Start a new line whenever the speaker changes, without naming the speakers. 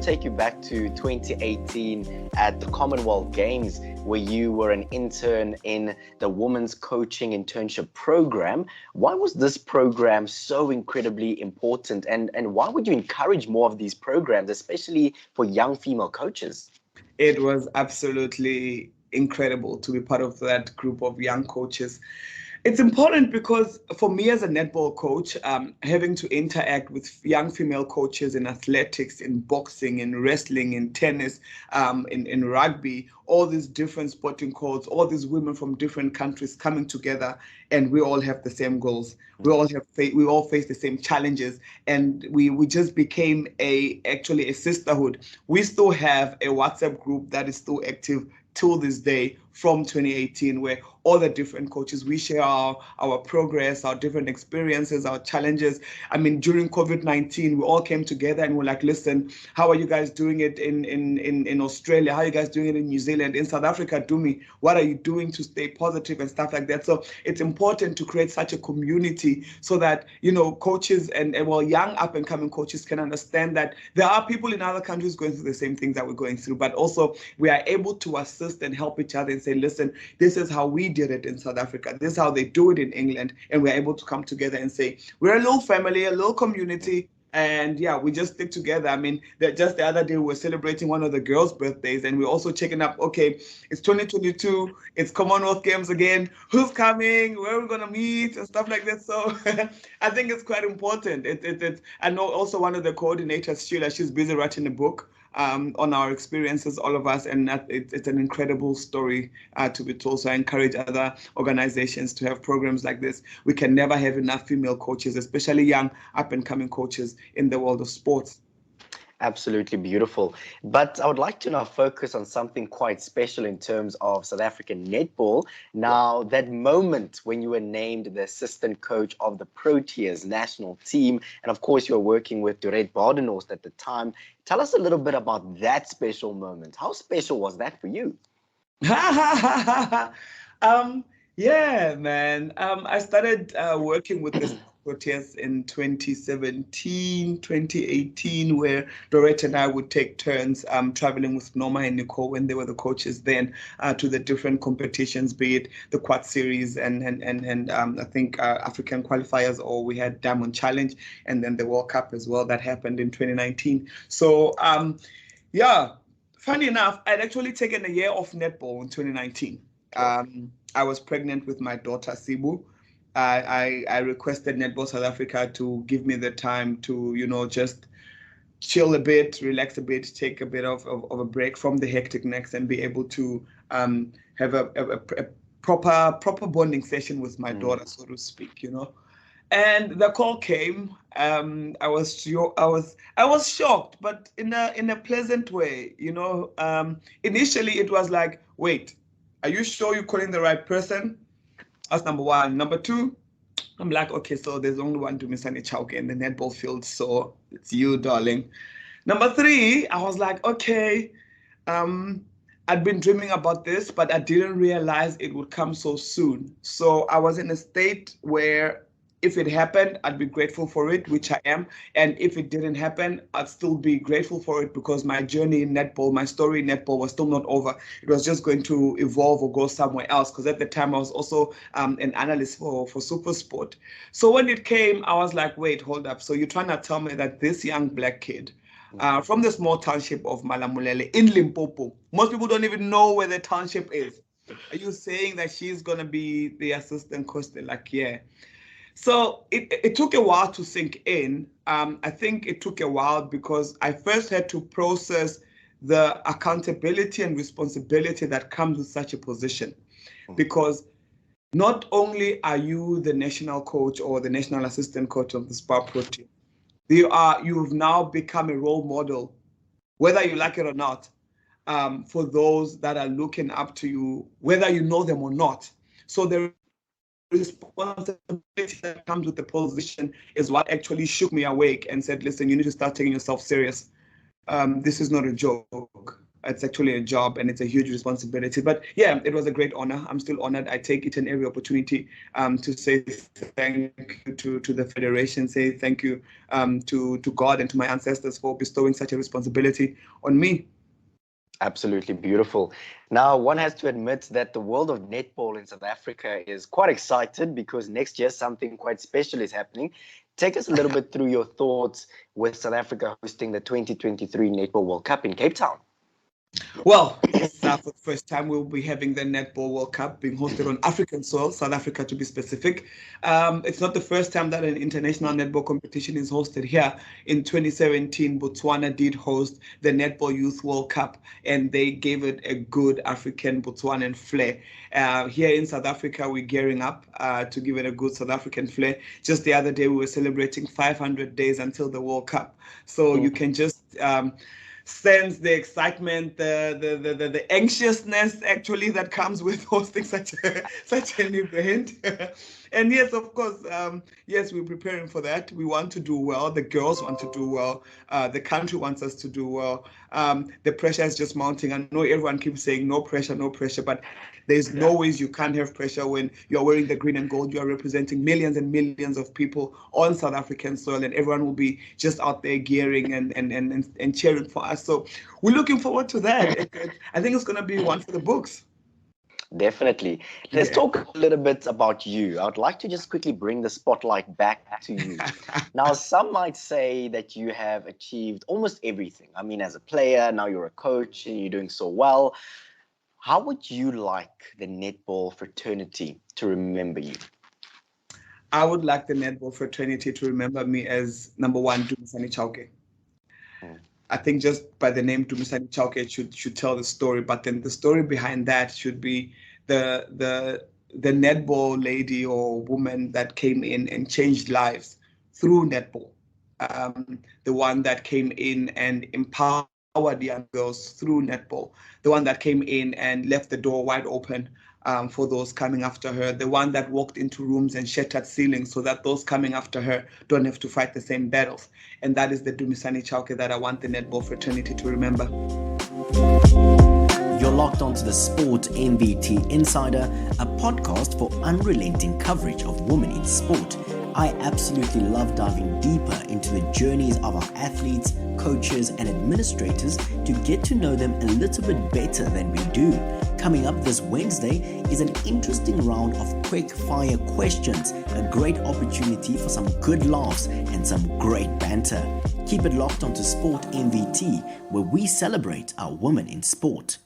take you back to 2018 at the Commonwealth Games, where you were an intern in the Women's Coaching Internship program. Why was this program so incredibly important, and why would you encourage more of these programs, especially for young female coaches?
It was absolutely incredible to be part of that group of young coaches. It's important because for me as a netball coach, having to interact with young female coaches in athletics, in boxing, in wrestling, in tennis, in rugby, all these different sporting codes, all these women from different countries coming together, and we all have the same goals. We all face the same challenges, and we just became actually a sisterhood. We still have a WhatsApp group that is still active till this day from 2018, where all the different coaches, we share our progress, our different experiences, our challenges. I mean, during COVID-19, we all came together and we're like, listen, how are you guys doing it in Australia? How are you guys doing it in New Zealand? In South Africa, Dumi, what are you doing to stay positive and stuff like that? So it's important to create such a community so that, you know, coaches and young up and coming coaches can understand that there are people in other countries going through the same things that we're going through, but also we are able to assist and help each other and say, listen, this is how we did it in South Africa. This is how they do it in England. And we're able to come together and say, we're a little family, a little community. And yeah, we just stick together. I mean, just the other day, we were celebrating one of the girls' birthdays, and we're also checking up, okay, it's 2022, it's Commonwealth Games again. Who's coming? Where are we going to meet? And stuff like that. So I think it's quite important. I know also one of the coordinators, 𝗙cie𝗹𝗹𝗶, she's busy writing a book on our experiences, all of us, and it's an incredible story to be told. So I encourage other organizations to have programs like this. We can never have enough female coaches, especially young up-and-coming coaches in the world of sports.
Absolutely beautiful. But I would like to now focus on something quite special in terms of South African netball. Now, that moment when you were named the assistant coach of the Proteas national team, and of course you're working with Dorette Badenhorst at the time. Tell us a little bit about that special moment. How special was that for you?
Yeah, man. I started working with this Proteas in 2017, 2018, where Dorette and I would take turns traveling with Norma and Nicole when they were the coaches then to the different competitions, be it the Quad Series and I think African qualifiers, or we had Diamond Challenge, and then the World Cup as well that happened in 2019. So yeah, funny enough, I'd actually taken a year off netball in 2019. I was pregnant with my daughter, 𝗙cie𝗋𝗋𝗶𝗹. I requested Netball South Africa to give me the time to, you know, just chill a bit, relax a bit, take a bit of a break from the hecticness and be able to have a proper bonding session with my daughter, so to speak, you know. And the call came. I was shocked, but in a pleasant way, you know. Initially, it was like, wait, are you sure you're calling the right person? That's number one. Number two, I'm like, okay, so there's only one Dumisani Chauke in the netball field, so it's you, darling. Number three, I was like, okay, I'd been dreaming about this, but I didn't realize it would come so soon. So I was in a state where if it happened, I'd be grateful for it, which I am. And if it didn't happen, I'd still be grateful for it, because my journey in netball, my story in netball was still not over. It was just going to evolve or go somewhere else, because at the time I was also an analyst for SuperSport. So when it came, I was like, wait, hold up. So you're trying to tell me that this young black kid from the small township of Malamulele in Limpopo, most people don't even know where the township is. Are you saying that she's going to be the assistant coach? They're like, yeah. So it took a while to sink in. I think it took a while because I first had to process the accountability and responsibility that comes with such a position. Because not only are you the national coach or the national assistant coach of the SPAR Proteas, you've now become a role model, whether you like it or not, for those that are looking up to you, whether you know them or not. So the responsibility that comes with the position is what actually shook me awake and said, listen, you need to start taking yourself serious. This is not a joke. It's actually a job and it's a huge responsibility. But yeah, it was a great honor. I'm still honored. I take it in every opportunity to say thank you to the Federation, say thank you to God and to my ancestors for bestowing such a responsibility on me.
Absolutely beautiful. Now, one has to admit that the world of netball in South Africa is quite excited because next year something quite special is happening. Take us a little bit through your thoughts with South Africa hosting the 2023 Netball World Cup in Cape Town.
Well, yes, for the first time we'll be having the Netball World Cup being hosted on African soil, South Africa to be specific. It's not the first time that an international netball competition is hosted here. In 2017, Botswana did host the Netball Youth World Cup, and they gave it a good African Botswanan flair. Here in South Africa, we're gearing up to give it a good South African flair. Just the other day, we were celebrating 500 days until the World Cup. So you can just sense the excitement, the anxiousness actually that comes with hosting such an event. And yes, of course, yes, we're preparing for that. We want to do well. The girls want to do well. The country wants us to do well. The pressure is just mounting. I know everyone keeps saying no pressure, but there's no ways you can't have pressure when you're wearing the green and gold. You are representing millions and millions of people on South African soil, and everyone will be just out there gearing and cheering for us. So we're looking forward to that. I think it's going to be one for the books.
Definitely. Let's talk a little bit about you. I would like to just quickly bring the spotlight back to you. Now, some might say that you have achieved almost everything. I mean, as a player, now you're a coach and you're doing so well. How would you like the netball fraternity to remember you?
I would like the netball fraternity to remember me as, number one, Dumisani Chauke. I think just by the name Dumisani Chauke it should tell the story, but then the story behind that should be the netball lady or woman that came in and changed lives through netball. The one that came in and empowered young girls through netball. The one that came in and left the door wide open for those coming after her, the one that walked into rooms and shattered ceilings so that those coming after her don't have to fight the same battles. And that is the Dumisani Chauke that I want the netball fraternity to remember.
You're locked onto the Sport MVT Insider, a podcast for unrelenting coverage of women in sport. I absolutely love diving deeper into the journeys of our athletes, coaches, and administrators to get to know them a little bit better than we do. Coming up this Wednesday is an interesting round of quick fire questions, a great opportunity for some good laughs and some great banter. Keep it locked onto Sport MVT, where we celebrate our women in sport.